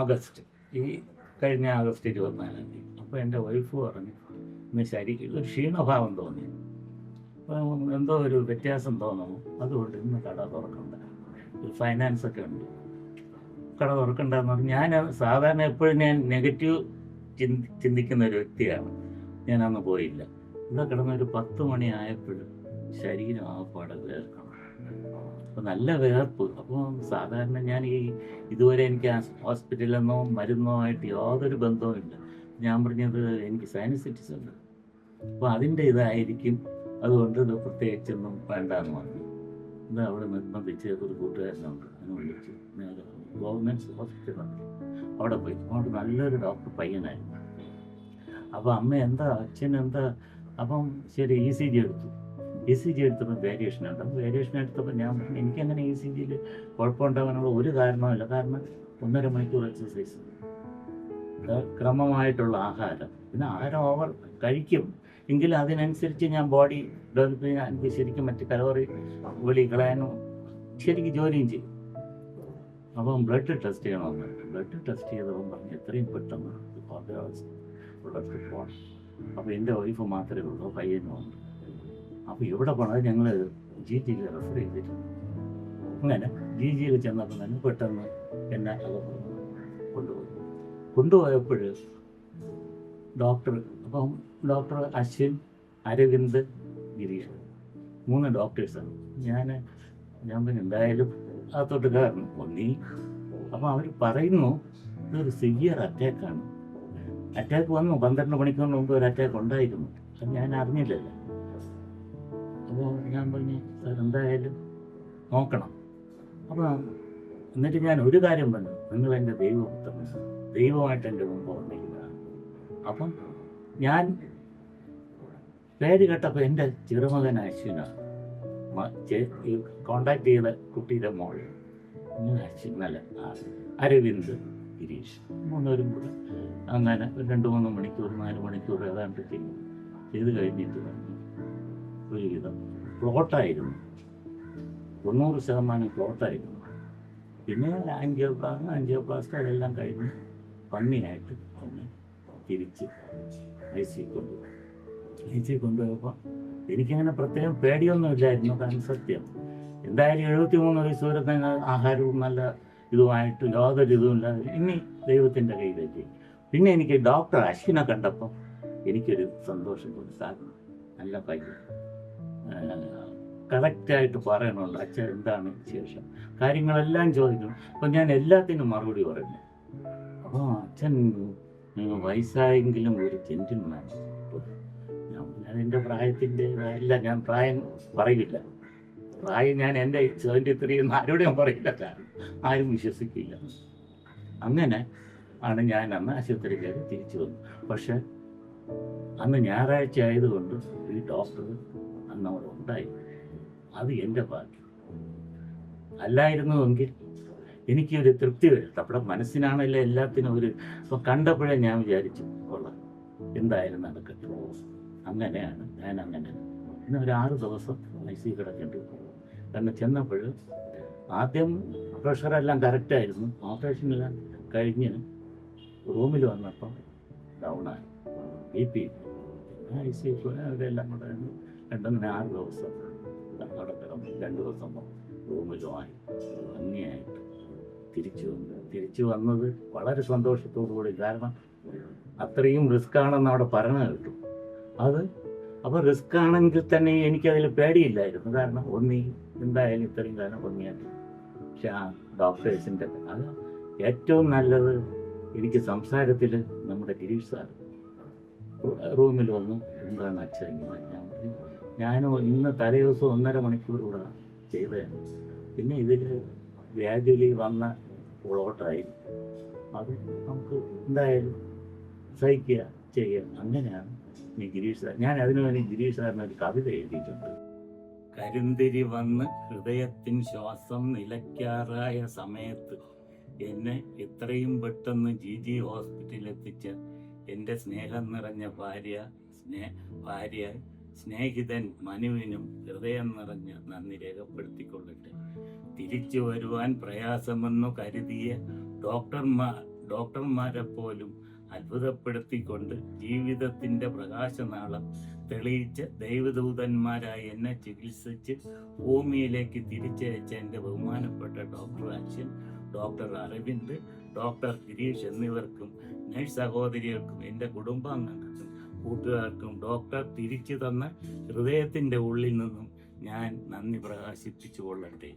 August, ഈ കഴിഞ്ഞ August 24-ാം തീയതി. അപ്പോൾ എൻ്റെ വൈഫ് പറഞ്ഞു ഇന്ന് ശരീരം ഒരു ക്ഷീണഭാവം തോന്നി, അപ്പം എന്തോ ഒരു വ്യത്യാസം തോന്നുന്നു, അതുകൊണ്ട് ഇന്ന് കട തുറക്കണ്ട, ഒരു ഫൈനാൻസൊക്കെ ഉണ്ട്, കട തുറക്കണ്ടെന്ന് പറഞ്ഞു. ഞാൻ സാധാരണ എപ്പോഴും ഞാൻ നെഗറ്റീവ് ചിന്തിക്കുന്ന ഒരു വ്യക്തിയാണ്. ഞാനന്ന് പോയില്ല. ഇവിടെ കിടന്നൊരു 10 മണി ആയപ്പോഴും ശരീരം ആകപ്പാടെ വേർക്കണം, അപ്പോൾ നല്ല വേർപ്പ്. അപ്പോൾ സാധാരണ ഞാൻ ഇതുവരെ എനിക്ക് ഹോസ്പിറ്റലെന്നോ മരുന്നോ ആയിട്ട് യാതൊരു ബന്ധവുമില്ല. ഞാൻ പറഞ്ഞത് എനിക്ക് സൈനസൈറ്റിസ് ഉണ്ട്, അപ്പോൾ അതിൻ്റെ ഇതായിരിക്കും, അതുകൊണ്ട് ഇത് പ്രത്യേകിച്ചൊന്നും വേണ്ടാന്ന് പറഞ്ഞു. ഇത് അവിടെ നിർബന്ധിച്ച് ഒരു കൂട്ടുകാരനുണ്ട്, അതിനെ വിളിച്ച് നേരെ ഗവൺമെൻറ് ഹോസ്പിറ്റലാണ്, അവിടെ പോയി. അവിടെ നല്ലൊരു ഡോക്ടർ പയ്യനായിരുന്നു. അപ്പോൾ അമ്മ എന്താ, അച്ഛൻ എന്താ, അപ്പം ശരി ECG എടുത്തു. ECG എടുത്തപ്പോൾ വേരിയേഷൻ ഉണ്ട്. വേരിയേഷൻ എടുത്തപ്പോൾ ഞാൻ പറഞ്ഞു എനിക്കങ്ങനെ ECGയിൽ കുഴപ്പമുണ്ടാകാനുള്ള ഒരു കാരണവുമില്ല. കാരണം 1.5 മണിക്കൂർ എക്സസൈസ്, ക്രമമായിട്ടുള്ള ആഹാരം, പിന്നെ ആഹാരം ഓവർ കഴിക്കും എങ്കിലും അതിനനുസരിച്ച് ഞാൻ ബോഡി ഡെവലപ്പ് ചെയ്യാൻ എനിക്ക് ശരിക്കും മറ്റ് കലോറി വെളി കളയാനും ശരിക്കും ജോലിയും ചെയ്യും. അപ്പം ബ്ലഡ് ടെസ്റ്റ് ചെയ്യണമെന്ന്. ബ്ലഡ് ടെസ്റ്റ് ചെയ്തപ്പം പറഞ്ഞു എത്രയും പെട്ടെന്ന് പോകണം. അപ്പോൾ എൻ്റെ വൈഫ് മാത്രമേ ഉള്ളൂ, പയ്യനും ഉണ്ട്. അപ്പോൾ ഇവിടെ പോണത് ഞങ്ങൾ GGയിൽ റെഫർ ചെയ്തിട്ടുണ്ട്. അങ്ങനെ GGയിൽ ചെന്നപ്പോൾ തന്നെ പെട്ടെന്ന് എന്നെ അത് കൊണ്ടുപോയപ്പോൾ ഡോക്ടർ, അപ്പം ഡോക്ടർ അശ്വിൻ, അരവിന്ദ്, ഗിരീഷ്, 3 ഡോക്ടേഴ്സാണ്. ഞാൻ പിന്നെ എന്തായാലും അകത്തോട്ട് കയറണം ഒന്നീ. അപ്പം അവർ പറയുന്നു ഇതൊരു സിവിയർ അറ്റാക്കാണ്. അറ്റാക്ക് വന്നു 12 മണിക്കൂറിന് മുമ്പ് ഒരു അറ്റാക്ക് ഉണ്ടായിരുന്നു, അത് ഞാൻ അറിഞ്ഞില്ലല്ലോ. അപ്പോൾ ഞാൻ പറഞ്ഞു സാർ എന്തായാലും നോക്കണം. അപ്പോൾ എന്നിട്ട് ഞാൻ ഒരു കാര്യം പറഞ്ഞു, നിങ്ങൾ എൻ്റെ ദൈവപുത്രൻ, ദൈവമായിട്ട് എൻ്റെ മുമ്പ് വന്നിരിക്കുന്നതാണ്. അപ്പം ഞാൻ പേര് കേട്ടപ്പോൾ എൻ്റെ ചെറുമകൻ അശ്വിനാണ് കോണ്ടാക്ട് ചെയ്ത കുട്ടിയുടെ മോൾ. അശ്വിൻ നല്ല അരവിന്ദ്, ഗിരീഷ്, 3 പേരും കൂടെ അങ്ങനെ 2-3 മണിക്കൂർ 4 മണിക്കൂർ ഏതാണ്ട് ചെയ്ത് കഴിഞ്ഞിട്ട് ഒരുവിധം പ്ലോട്ടായിരുന്നു, 90% പ്ലോട്ടായിരുന്നു. പിന്നെ ആൻജിയോപ്ലാസ്റ്റ് അതെല്ലാം കഴിഞ്ഞ് പന്നിയായിട്ട് ഒന്ന് തിരിച്ച് IC കൊണ്ടുപോയപ്പോൾ എനിക്കങ്ങനെ പ്രത്യേകം പേടിയൊന്നും ഇല്ലായിരുന്നു. കാരണം സത്യം എന്തായാലും 73 വയസ്സ് വരെ തന്നെ ആഹാരവും നല്ല ഇതുമായിട്ട് യാതൊരു ഇതുമില്ലാതെ ഇനി ദൈവത്തിൻ്റെ കയ്യിലേക്ക്. പിന്നെ എനിക്ക് ഡോക്ടർ അശ്വിനെ കണ്ടപ്പോൾ എനിക്കൊരു സന്തോഷം തോന്നി. കാരണം നല്ല പയ്യൻ, കറക്റ്റായിട്ട് പറയണുണ്ട് അച്ഛൻ എന്താണ് ശേഷം കാര്യങ്ങളെല്ലാം ചോദിക്കണം. അപ്പം ഞാൻ എല്ലാത്തിനും മറുപടി പറയുന്നു. അപ്പോൾ അച്ഛൻ വയസ്സായെങ്കിലും ഒരു ജെന്റിൽമാൻ. എൻ്റെ പ്രായത്തിൻ്റെ അല്ല, ഞാൻ പ്രായം പറയില്ല, പ്രായം ഞാൻ എൻ്റെ 73 എന്ന് ആരോടും പറയില്ല, കാരണം ആരും വിശ്വസിക്കില്ല. അങ്ങനെ ആണ് ഞാൻ അന്ന് ആശുപത്രി കയറി തിരിച്ചു വന്നു. പക്ഷെ അന്ന് ഞായറാഴ്ച ആയതുകൊണ്ട് ഈ ഡോക്ടർ അന്ന് അവിടെ ഉണ്ടായി. അത് എൻ്റെ ഭാഗ്യം. അല്ലായിരുന്നുവെങ്കിൽ എനിക്കൊരു തൃപ്തി വരും. നമ്മുടെ മനസ്സിനാണല്ലോ എല്ലാത്തിനും ഒരു. അപ്പോൾ കണ്ടപ്പോഴേ ഞാൻ വിചാരിച്ചു കൊള്ളാം, എന്തായാലും നടക്കട്ടെ. അങ്ങനെയാണ് ഞാൻ അങ്ങനെ ഇന്ന് ഒരു 6 ദിവസം IC കിടക്കേണ്ടി. കാരണം ചെന്നപ്പോൾ ആദ്യം പ്രഷറെല്ലാം കറക്റ്റായിരുന്നു. ഓപ്പറേഷനെല്ലാം കഴിഞ്ഞ് റൂമിൽ വന്നപ്പം ഡൗണായി, BP. IC അവരെല്ലാം കൂടെ 6 ദിവസം അവിടെ കിടന്നു. 2 ദിവസം റൂമിലുമായി ഭംഗിയായിട്ട് തിരിച്ചു വന്നത് വളരെ സന്തോഷത്തോടു കൂടി. കാരണം അത്രയും റിസ്ക് ആണെന്ന് അവിടെ പറഞ്ഞു കേട്ടു. അപ്പോൾ റിസ്ക് ആണെങ്കിൽ തന്നെ എനിക്കതിൽ പേടിയില്ലായിരുന്നു. കാരണം എന്തായാലും ഇത്രയും കാലം ഭംഗിയായിട്ട്. പക്ഷെ ആ ഡോക്ടേഴ്സിൻ്റെ അത് ഏറ്റവും നല്ലത് എനിക്ക് സംസാരത്തിൽ നമ്മുടെ ഗിരീഷ് സാർ റൂമിൽ വന്നു, എന്താണ് അച്ഛൻ ഞാൻ ഇന്ന് തലേ ദിവസം 1.5 മണിക്കൂർ കൂടെ ചെയ്തതാണ്. പിന്നെ ഇതിൽ ഗ്രാജുവലി വന്ന പ്ലോട്ടായി. അത് നമുക്ക് എന്തായാലും സഹിക്കുക, ചെയ്യുക. അങ്ങനെയാണ് ഈ ഗിരീഷ് സാർ. ഞാൻ അതിനു വേണ്ടി ഗിരീഷ് സാറിന് ഒരു കവിത എഴുതിയിട്ടുണ്ട്. കരിന്തിരി വന്ന് ഹൃദയത്തിൻ ശ്വാസം നിലയ്ക്കാറായ സമയത്ത് എന്നെ എത്രയും പെട്ടെന്ന് GG ഹോസ്പിറ്റലിൽ എത്തിച്ച എൻ്റെ സ്നേഹം നിറഞ്ഞ ഭാര്യ സ്നേഹിതൻ മനുവിനും ഹൃദയം നിറഞ്ഞ നന്ദി രേഖപ്പെടുത്തിക്കൊള്ളട്ടെ. തിരിച്ചു വരുവാൻ പ്രയാസമെന്നു കരുതിയ ഡോക്ടർമാരെ പോലും അത്ഭുതപ്പെടുത്തിക്കൊണ്ട് ജീവിതത്തിൻ്റെ പ്രകാശനാളം തെളിയിച്ച് ദൈവദൂതന്മാരായി എന്നെ ചികിത്സിച്ച് ഭൂമിയിലേക്ക് തിരിച്ചയച്ച എൻ്റെ ബഹുമാനപ്പെട്ട ഡോക്ടർ അച്ഛൻ, ഡോക്ടർ അരവിന്ദ്, ഡോക്ടർ ഗിരീഷ് എന്നിവർക്കും നഴ്സ് സഹോദരികൾക്കും എൻ്റെ കുടുംബാംഗങ്ങൾക്കും കൂട്ടുകാർക്കും ഡോക്ടർ തിരിച്ചു തന്ന ഹൃദയത്തിൻ്റെ ഉള്ളിൽ നിന്നും ഞാൻ നന്ദി പ്രകാശിപ്പിച്ചു കൊള്ളട്ടെ.